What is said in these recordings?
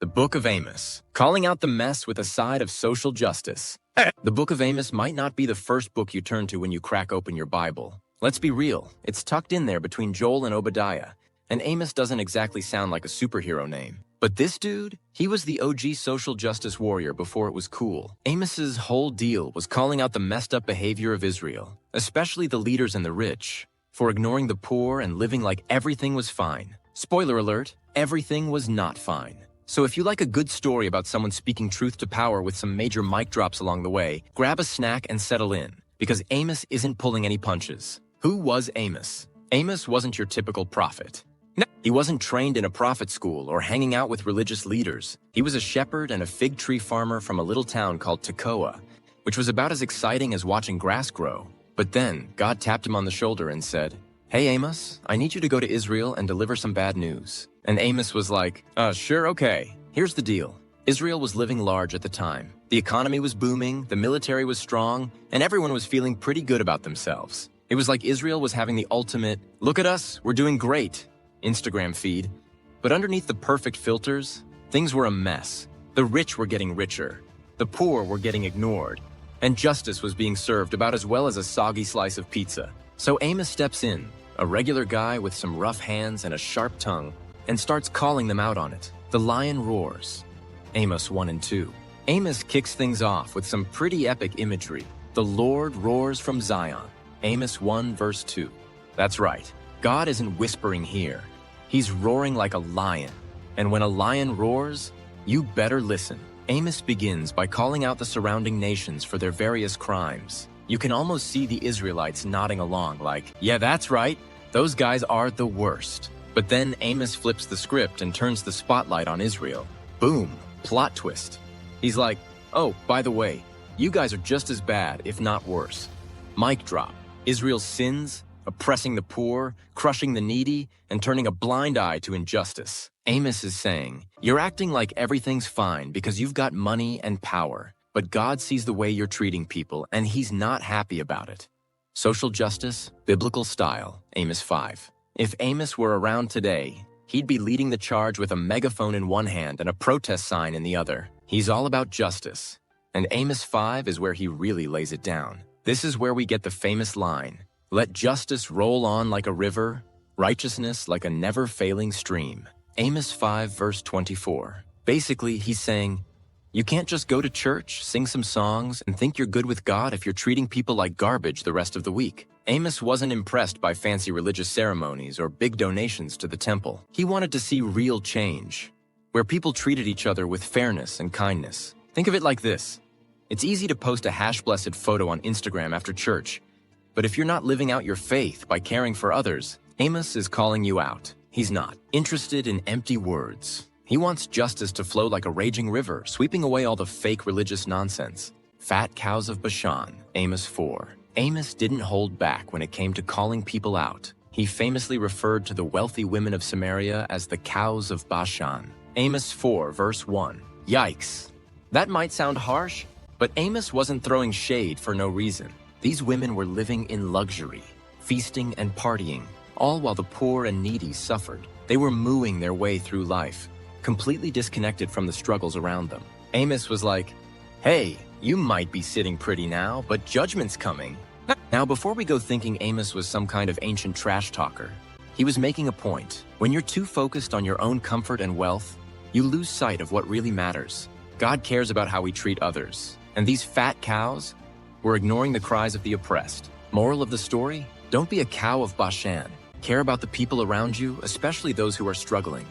The Book of Amos, calling out the mess with a side of social justice. The Book of Amos might not be the first book you turn to when you crack open your Bible. Let's be real, it's tucked in there between Joel and Obadiah, and Amos doesn't exactly sound like a superhero name. But this dude, he was the OG social justice warrior before it was cool. Amos's whole deal was calling out the messed up behavior of Israel, especially the leaders and the rich, for ignoring the poor and living like everything was fine. Spoiler alert, everything was not fine. So if you like a good story about someone speaking truth to power with some major mic drops along the way, grab a snack and settle in, because Amos isn't pulling any punches. Who was Amos? Amos wasn't your typical prophet. No, he wasn't trained in a prophet school or hanging out with religious leaders. He was a shepherd and a fig tree farmer from a little town called Tekoa, which was about as exciting as watching grass grow. But then, God tapped him on the shoulder and said, "Hey Amos, I need you to go to Israel and deliver some bad news." And Amos was like, sure, okay. Here's the deal. Israel was living large at the time. The economy was booming, the military was strong, and everyone was feeling pretty good about themselves. It was like Israel was having the ultimate, "Look at us, we're doing great," Instagram feed. But underneath the perfect filters, things were a mess. The rich were getting richer, the poor were getting ignored, and justice was being served about as well as a soggy slice of pizza. So Amos steps in, a regular guy with some rough hands and a sharp tongue, and starts calling them out on it. The lion roars. Amos 1 and 2. Amos kicks things off with some pretty epic imagery. The Lord roars from Zion. Amos 1 verse 2. That's right. God isn't whispering here. He's roaring like a lion. And when a lion roars, you better listen. Amos begins by calling out the surrounding nations for their various crimes. You can almost see the Israelites nodding along like, yeah, that's right. Those guys are the worst. But then Amos flips the script and turns the spotlight on Israel. Boom, plot twist. He's like, oh, by the way, you guys are just as bad, if not worse. Mic drop. Israel's sins, oppressing the poor, crushing the needy, and turning a blind eye to injustice. Amos is saying, you're acting like everything's fine because you've got money and power, but God sees the way you're treating people and he's not happy about it. Social justice, biblical style, Amos 5. If Amos were around today, he'd be leading the charge with a megaphone in one hand and a protest sign in the other. He's all about justice. And Amos 5 is where he really lays it down. This is where we get the famous line, "Let justice roll on like a river, righteousness like a never-failing stream." Amos 5 verse 24. Basically, he's saying, you can't just go to church, sing some songs, and think you're good with God if you're treating people like garbage the rest of the week. Amos wasn't impressed by fancy religious ceremonies or big donations to the temple. He wanted to see real change, where people treated each other with fairness and kindness. Think of it like this. It's easy to post a hash-blessed photo on Instagram after church, but if you're not living out your faith by caring for others, Amos is calling you out. He's not interested in empty words. He wants justice to flow like a raging river, sweeping away all the fake religious nonsense. Fat Cows of Bashan, Amos 4. Amos didn't hold back when it came to calling people out. He famously referred to the wealthy women of Samaria as the cows of Bashan. Amos 4 verse 1. Yikes. That might sound harsh, but Amos wasn't throwing shade for no reason. These women were living in luxury, feasting and partying, all while the poor and needy suffered. They were mooing their way through life, completely disconnected from the struggles around them. Amos was like, hey, you might be sitting pretty now, but judgment's coming. Now, before we go thinking Amos was some kind of ancient trash talker, he was making a point. When you're too focused on your own comfort and wealth, you lose sight of what really matters. God cares about how we treat others, and these fat cows were ignoring the cries of the oppressed. Moral of the story? Don't be a cow of Bashan. Care about the people around you, especially those who are struggling.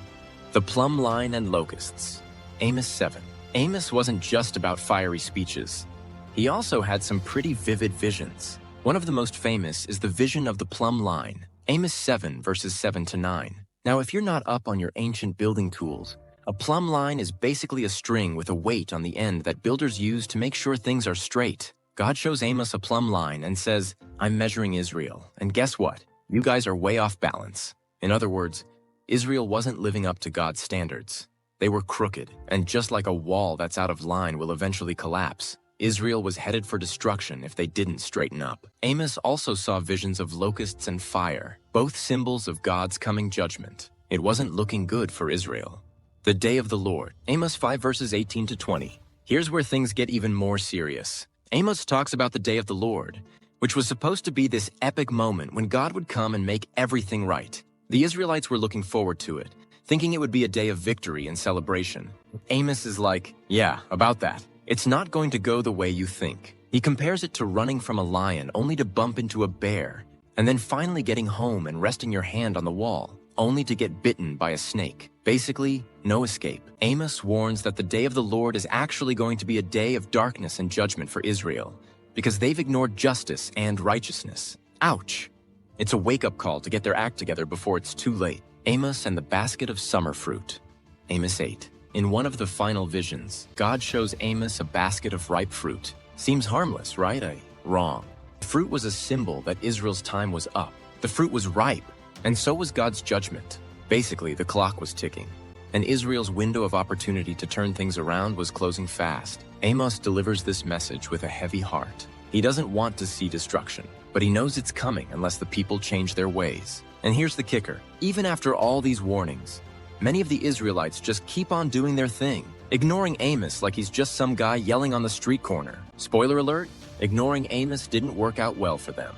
The plumb line and locusts. Amos 7. Amos wasn't just about fiery speeches. He also had some pretty vivid visions. One of the most famous is the vision of the plumb line. Amos 7 verses 7 to 9. Now, if you're not up on your ancient building tools, a plumb line is basically a string with a weight on the end that builders use to make sure things are straight. God shows Amos a plumb line and says, I'm measuring Israel, and guess what? You guys are way off balance. In other words, Israel wasn't living up to God's standards. They were crooked, and just like a wall that's out of line will eventually collapse, Israel was headed for destruction if they didn't straighten up. Amos also saw visions of locusts and fire, both symbols of God's coming judgment. It wasn't looking good for Israel. The day of the Lord. Amos 5 verses 18 to 20. Here's where things get even more serious. Amos talks about the day of the Lord, which was supposed to be this epic moment when God would come and make everything right. The Israelites were looking forward to it, thinking it would be a day of victory and celebration. Amos is like, yeah, about that. It's not going to go the way you think. He compares it to running from a lion only to bump into a bear, and then finally getting home and resting your hand on the wall, only to get bitten by a snake. Basically, no escape. Amos warns that the day of the Lord is actually going to be a day of darkness and judgment for Israel, because they've ignored justice and righteousness. Ouch! It's a wake-up call to get their act together before it's too late. Amos and the basket of summer fruit. Amos 8. In one of the final visions, God shows Amos a basket of ripe fruit. Seems harmless, right? Wrong. The fruit was a symbol that Israel's time was up. The fruit was ripe, and so was God's judgment. Basically, the clock was ticking, and Israel's window of opportunity to turn things around was closing fast. Amos delivers this message with a heavy heart. He doesn't want to see destruction, but he knows it's coming unless the people change their ways. And here's the kicker. Even after all these warnings, many of the Israelites just keep on doing their thing, ignoring Amos like he's just some guy yelling on the street corner. Spoiler alert, ignoring Amos didn't work out well for them.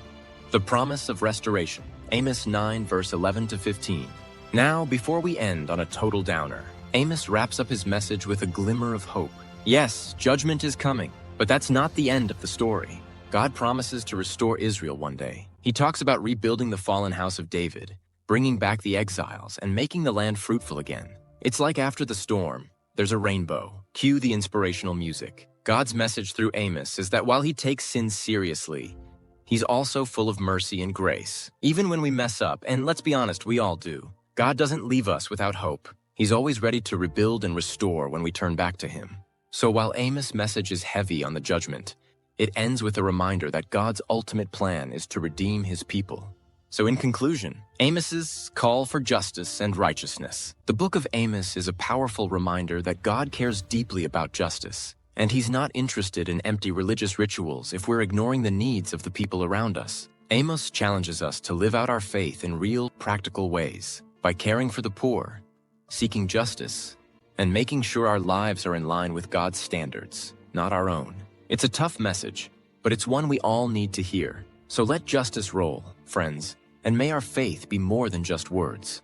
The promise of restoration. Amos 9 verse 11 to 15. Now, before we end on a total downer, Amos wraps up his message with a glimmer of hope. Yes, judgment is coming, but that's not the end of the story. God promises to restore Israel one day. He talks about rebuilding the fallen house of David, bringing back the exiles, and making the land fruitful again. It's like after the storm, there's a rainbow. Cue the inspirational music. God's message through Amos is that while he takes sin seriously, he's also full of mercy and grace. Even when we mess up, and let's be honest, we all do, God doesn't leave us without hope. He's always ready to rebuild and restore when we turn back to him. So while Amos' message is heavy on the judgment, it ends with a reminder that God's ultimate plan is to redeem his people. So in conclusion, Amos's call for justice and righteousness. The book of Amos is a powerful reminder that God cares deeply about justice, and he's not interested in empty religious rituals if we're ignoring the needs of the people around us. Amos challenges us to live out our faith in real, practical ways, by caring for the poor, seeking justice, and making sure our lives are in line with God's standards, not our own. It's a tough message, but it's one we all need to hear. So let justice roll, friends, and may our faith be more than just words.